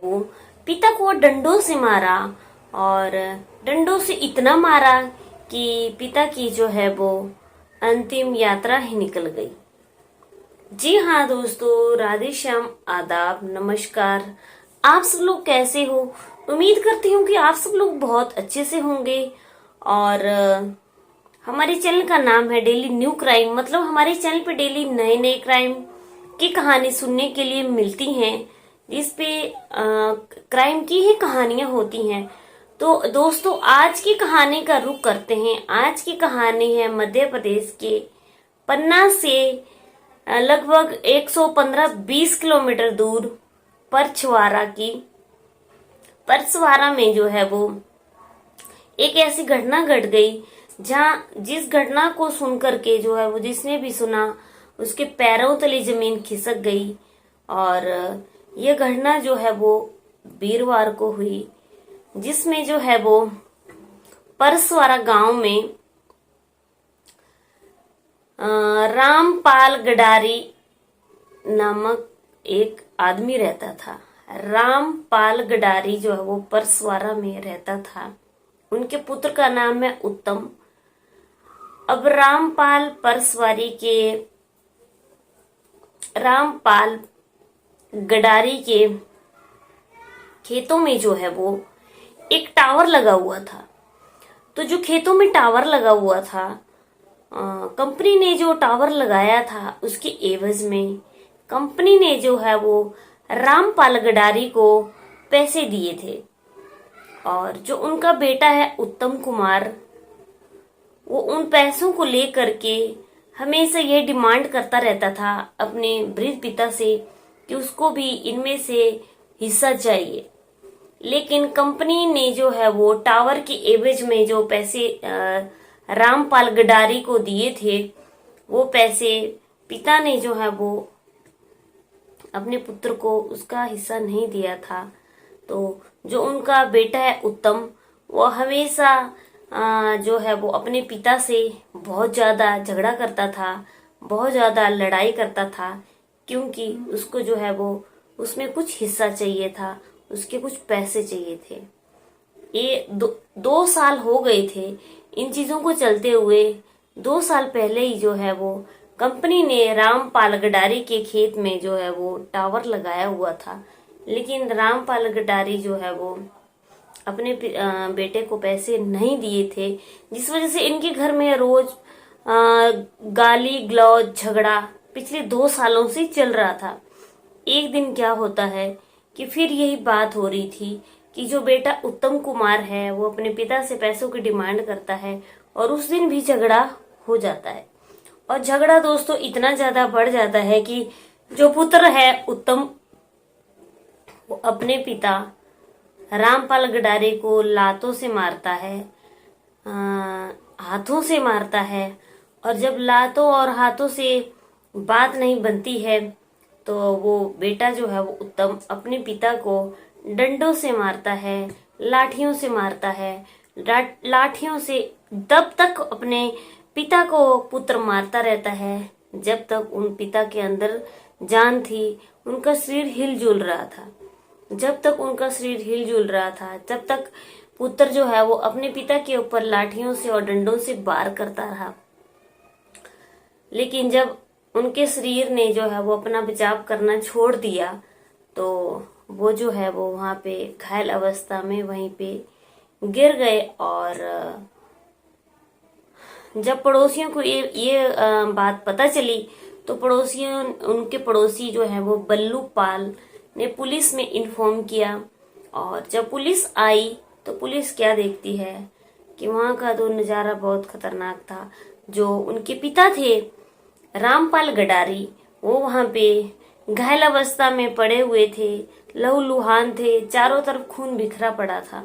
को पिता को डंडों से मारा और डंडों से इतना मारा कि पिता की जो है वो अंतिम यात्रा ही निकल गई। जी हाँ दोस्तों, राधे श्याम, आदाब, नमस्कार। आप सब लोग कैसे हो? उम्मीद करती हूँ कि आप सब लोग बहुत अच्छे से होंगे। और हमारे चैनल का नाम है डेली न्यू क्राइम, मतलब हमारे चैनल पे डेली नए नए क्राइम की कहानी सुनने के लिए मिलती हैं, जिसपे क्राइम की ही कहानियां होती हैं। तो दोस्तों, आज की कहानी का रुख करते हैं। आज की कहानी है मध्य प्रदेश के पन्ना से लगभग 115-20 किलोमीटर दूर परछवारा की। परछवारा में जो है वो एक ऐसी घटना घट गई जहां जिस घटना को सुनकर के जो है वो जिसने भी सुना उसके पैरों तले जमीन खिसक गई। और यह घटना जो है वो वीरवार को हुई, जिसमें जो है वो परसवारा गांव में रामपाल गडारी नामक एक आदमी रहता था। रामपाल गडारी जो है वो परसवारा में रहता था। उनके पुत्र का नाम है उत्तम। अब रामपाल गडारी के खेतों में जो है वो एक टावर लगा हुआ था। तो जो खेतों में टावर लगा हुआ था, कंपनी ने जो टावर लगाया था उसके एवज में कंपनी ने जो है वो रामपाल गडारी को पैसे दिए थे। और जो उनका बेटा है उत्तम कुमार, वो उन पैसों को लेकर के हमेशा ये डिमांड करता रहता था अपने वृद्ध पिता से कि उसको भी इनमें से हिस्सा चाहिए। लेकिन कंपनी ने जो है वो टावर के एवज में जो पैसे रामपाल गडारी को दिए थे, वो पैसे पिता ने जो है वो अपने पुत्र को उसका हिस्सा नहीं दिया था। तो जो उनका बेटा है उत्तम, वो हमेशा जो है वो अपने पिता से बहुत ज्यादा झगड़ा करता था, बहुत ज्यादा लड़ाई करता था, क्योंकि उसको जो है वो उसमें कुछ हिस्सा चाहिए था, उसके कुछ पैसे चाहिए थे। ये 2 साल हो गए थे इन चीजों को चलते हुए। 2 साल पहले ही जो है वो कंपनी ने रामपाल गडारी के खेत में जो है वो टावर लगाया हुआ था। लेकिन रामपाल गडारी जो है वो अपने बेटे को पैसे नहीं दिए थे, जिस वजह से इनके घर में रोज गाली गलौज झगड़ा पिछले 2 सालों से चल रहा था। एक दिन क्या होता है कि फिर यही बात हो रही थी कि जो बेटा उत्तम कुमार है वो अपने पिता से पैसों की डिमांड करता है, और उस दिन भी झगड़ा हो जाता है। और झगड़ा दोस्तों इतना ज्यादा बढ़ जाता है कि जो पुत्र है उत्तम, वो अपने पिता रामपाल गडारी को लातों से मारता है, हाथों से मारता है। और जब लातों और हाथों से बात नहीं बनती है तो वो बेटा जो है वो उत्तम अपने पिता को डंडों से मारता है, लाठियों से मारता है। लाठियों से तब तक अपने पिता को पुत्र मारता रहता है जब तक उन पिता के अंदर जान थी, उनका शरीर हिलजुल रहा था। जब तक उनका शरीर हिलजुल रहा था तब तक पुत्र जो है वो अपने पिता के ऊपर लाठियों से और डंडों से वार करता रहा। लेकिन जब उनके शरीर ने जो है वो अपना बचाव करना छोड़ दिया तो वो जो है वो वहां पे घायल अवस्था में वहीं पे गिर गए। और जब पड़ोसियों को ये बात पता चली तो उनके पड़ोसी जो है वो बल्लू पाल ने पुलिस में इन्फॉर्म किया। और जब पुलिस आई तो पुलिस क्या देखती है कि वहां का तो नजारा बहुत खतरनाक था। जो उनके पिता थे रामपाल गडारी, वो वहां पे घायल अवस्था में पड़े हुए थे, लहूलुहान थे, चारों तरफ खून बिखरा पड़ा था।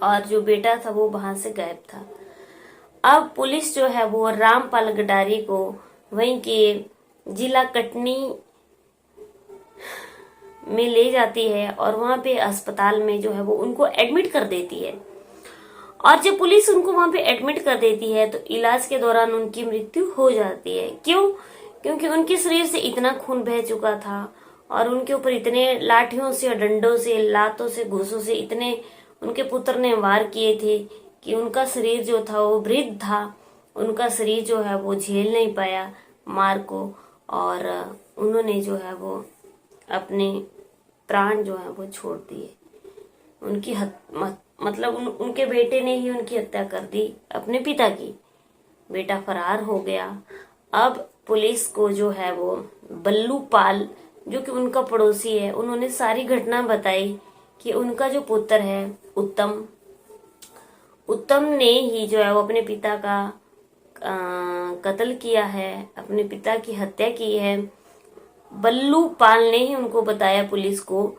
और जो बेटा था वो वहां से गायब था। अब पुलिस जो है वो रामपाल गडारी को वहीं के जिला कटनी में ले जाती है और वहां पे अस्पताल में जो है वो उनको एडमिट कर देती है। और जब पुलिस उनको वहां पे एडमिट कर देती है तो इलाज के दौरान उनकी मृत्यु हो जाती है। क्यों? क्योंकि उनके शरीर से इतना खून बह चुका था और उनके ऊपर इतने लाठियों से और डंडों से, लातों से, घूसों से इतने उनके पुत्र ने वार किए थे कि उनका शरीर जो था वो वृद्ध था, उनका शरीर जो है वो झेल नहीं पाया मार को, और उन्होंने जो है वो अपने प्राण जो है वो छोड़ दिए। उनकी मतलब उनके बेटे ने ही उनकी हत्या कर दी, अपने पिता की। बेटा फरार हो गया। अब पुलिस को जो है वो बल्लू पाल, जो कि उनका पड़ोसी है, उन्होंने सारी घटना बताई कि उनका जो पुत्र है उत्तम ने ही जो है वो अपने पिता का कत्ल किया है, अपने पिता की हत्या की है। बल्लू पाल ने ही उनको बताया पुलिस को।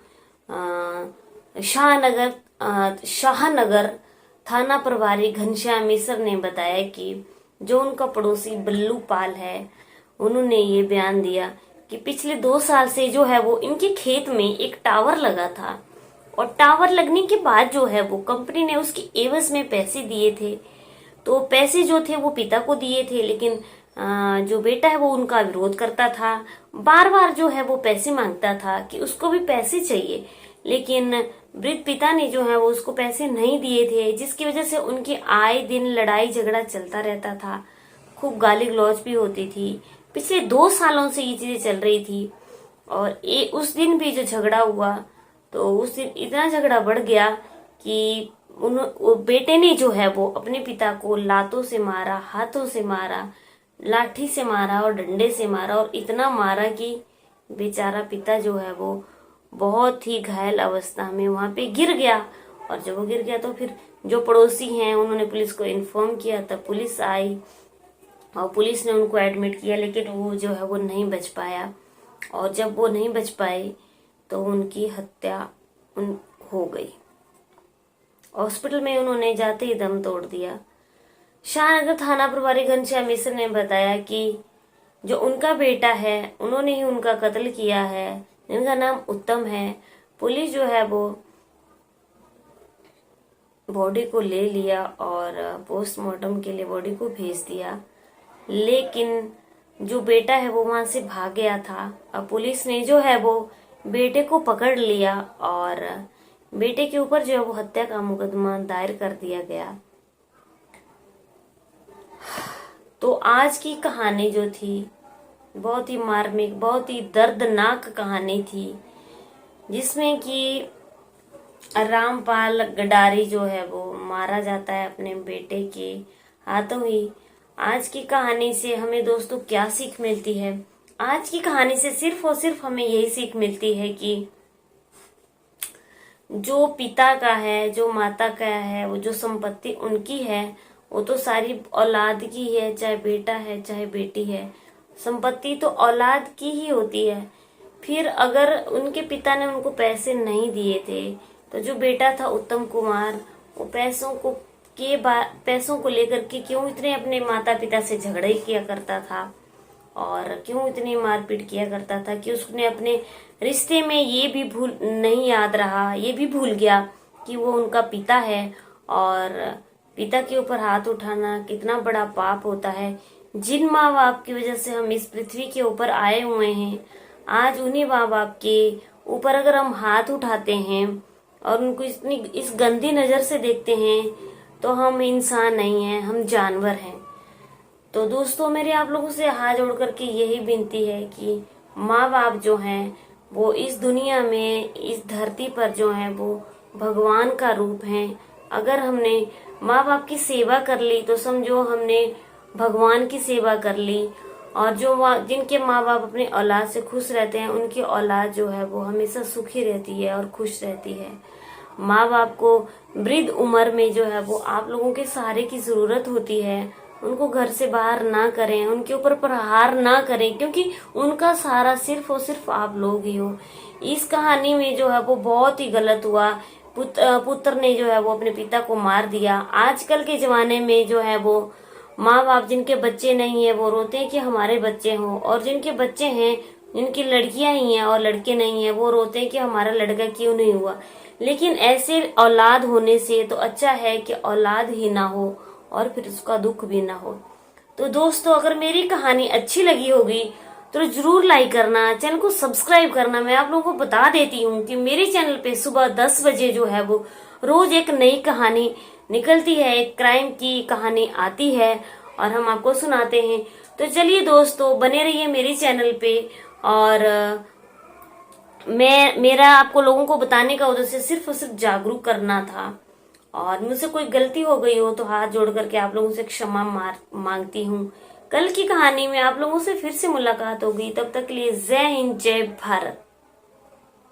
शाहनगर थाना प्रभारी घनश्याम मिश्र ने बताया कि जो उनका पड़ोसी बल्लू पाल है, उन्होंने ये बयान दिया कि पिछले 2 साल से जो है वो इनके खेत में एक टावर लगा था, और टावर लगने के बाद जो है वो कंपनी ने उसकी एवज में पैसे दिए थे। तो पैसे जो थे वो पिता को दिए थे, लेकिन जो बेटा है वो उनका विरोध करता था, बार बार जो है वो पैसे मांगता था कि उसको भी पैसे चाहिए, लेकिन वृद्ध पिता ने जो है वो उसको पैसे नहीं दिए थे, जिसकी वजह से उनकी आए दिन लड़ाई झगड़ा चलता रहता था, खूब गाली गलौज भी होती थी। पिछले 2 सालों से ये चीजें चल रही थी, और उस दिन भी जो झगड़ा हुआ, तो उस दिन इतना झगड़ा बढ़ गया कि बेटे ने जो है वो अपने पिता को लातों से मारा, हाथों से मारा, लाठी से मारा और डंडे से मारा, और इतना मारा कि बेचारा पिता जो है वो बहुत ही घायल अवस्था में वहां पे गिर गया। और जब वो गिर गया तो फिर जो पड़ोसी हैं उन्होंने पुलिस को इन्फॉर्म किया, तब पुलिस आई और पुलिस ने उनको एडमिट किया, लेकिन वो जो है वो नहीं बच पाया। और जब वो नहीं बच पाए तो उनकी हत्या हो गई। हॉस्पिटल में उन्होंने जाते ही दम तोड़ दिया। शाहनगर थाना प्रभारी घनश्याम मिश्र ने बताया कि जो उनका बेटा है उन्होंने ही उनका कत्ल किया है, जिनका नाम उत्तम है। पुलिस जो है वो बॉडी को ले लिया और पोस्टमार्टम के लिए बॉडी को भेज दिया, लेकिन जो बेटा है वो वहां से भाग गया था। अब पुलिस ने जो है वो बेटे को पकड़ लिया और बेटे के ऊपर जो है वो हत्या का मुकदमा दायर कर दिया गया। तो आज की कहानी जो थी बहुत ही मार्मिक, बहुत ही दर्दनाक कहानी थी, जिसमें कि रामपाल गडारी जो है वो मारा जाता है अपने बेटे के हाथों ही। आज की कहानी से हमें दोस्तों क्या सीख मिलती है? आज की कहानी से सिर्फ और सिर्फ हमें यही सीख मिलती है कि जो पिता का है, जो माता का है, वो जो संपत्ति उनकी है वो तो सारी औलाद की है, चाहे बेटा है चाहे बेटी है, संपत्ति तो औलाद की ही होती है। फिर अगर उनके पिता ने उनको पैसे नहीं दिए थे तो जो बेटा था उत्तम कुमार, वो पैसों को लेकर के क्यों इतने अपने माता पिता से झगड़े किया करता था और क्यों इतनी मारपीट किया करता था कि उसने अपने रिश्ते में ये भी नहीं याद रहा, ये भी भूल गया कि वो उनका पिता है, और पिता के ऊपर हाथ उठाना कितना बड़ा पाप होता है। जिन माँ बाप की वजह से हम इस पृथ्वी के ऊपर आए हुए हैं, आज उन्हीं माँ बाप के ऊपर अगर हम हाथ उठाते हैं और उनको इस गंदी नजर से देखते हैं तो हम इंसान नहीं हैं, हम जानवर हैं। तो दोस्तों मेरे आप लोगों से हाथ जोड़ करके यही विनती है कि माँ बाप जो हैं वो इस दुनिया में, इस धरती पर जो हैं वो भगवान का रूप हैं। अगर हमने माँ बाप की सेवा कर ली तो समझो हमने भगवान की सेवा कर ली। और जिनके माँ बाप अपने औलाद से खुश रहते हैं, उनकी औलाद जो है वो हमेशा सुखी रहती है और खुश रहती है। माँ बाप को वृद्ध उम्र में जो है वो आप लोगों के सहारे की जरूरत होती है। उनको घर से बाहर ना करें, उनके ऊपर प्रहार ना करें, क्योंकि उनका सहारा सिर्फ और सिर्फ आप लोग ही हो। इस कहानी में जो है वो बहुत ही गलत हुआ। पुत्र ने जो है वो अपने पिता को मार दिया। आजकल के जमाने में जो है वो माँ बाप जिनके बच्चे नहीं है वो रोते हैं कि हमारे बच्चे हों, और जिनके बच्चे हैं, जिनकी लड़कियां ही हैं और लड़के नहीं है, वो रोते हैं कि हमारा लड़का क्यों नहीं हुआ। लेकिन ऐसे औलाद होने से तो अच्छा है कि औलाद ही ना हो और फिर उसका दुख भी ना हो। तो दोस्तों अगर मेरी कहानी अच्छी लगी होगी तो जरूर लाइक करना, चैनल को सब्सक्राइब करना। मैं आप लोगों को बता देती हूँ कि मेरे चैनल पे सुबह 10 बजे जो है वो रोज एक नई कहानी निकलती है, एक क्राइम की कहानी आती है और हम आपको सुनाते हैं। तो चलिए दोस्तों, बने रहिए मेरे चैनल पे। और मेरा आपको लोगों को बताने का उद्देश्य सिर्फ और सिर्फ जागरूक करना था। और मुझसे कोई गलती हो गई हो तो हाथ जोड़ करके आप लोगों से क्षमा मांगती हूँ। कल की कहानी में आप लोगों से फिर से मुलाकात होगी। तब तक के लिए जय हिंद, जय भारत।